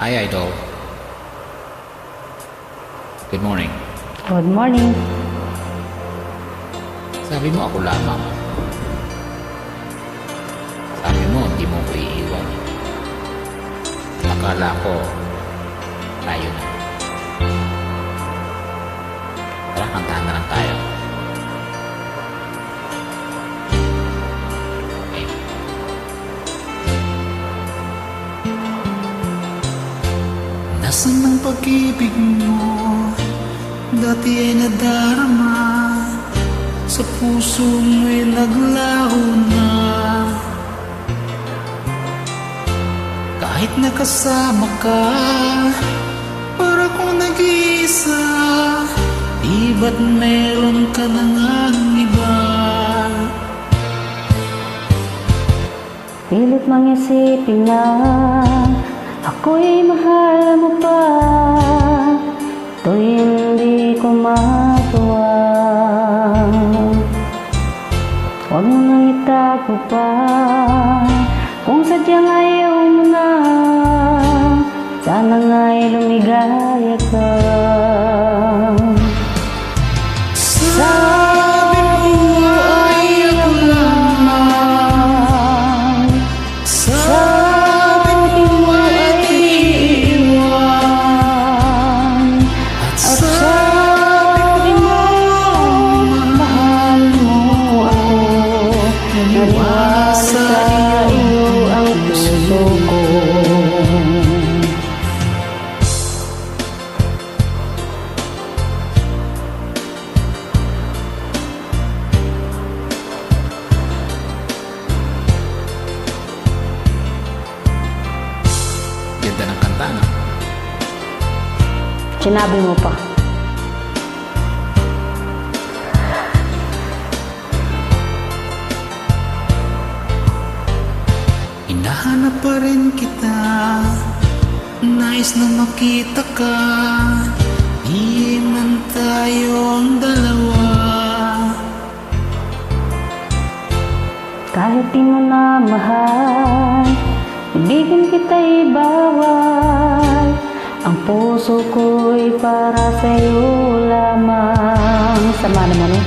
Hi, Idol. Good morning. Good morning. Sabi mo ako lamang. Sabi mo, hindi mo ko iiwan. Akala ko, tayo na. Tara, kantahan na lang tayo. Okay. Nasaan ang pag-ibig mo? Dati ay nadarama. Sa puso mo'y naglaho na. Kahit nakasama ka, para kong nag-iisa. Di ba't meron ka na ngang iba? Pilit mang isipin na ako'y mahal mo pa. Ito'y hindi ko magawa. Huwag mo nang itago pa. Kung sadyang ayaw mo na, sana nga'y lumigaya ka. Sabi mo ay ako lamang. Sabi mo ay iiwan. At sabi mo mahal mo ako. Naniwala sa iyo ang puso ko. ganda ng kanta, no? Sinabi mo pa. Hinahanap pa rin kita, nais na makita ka. Di man tayong dalawa. Kahit di mo na mahal, ibigin kita'y bawal. Ang puso ko'y para sa'yo lamang. Sama naman eh.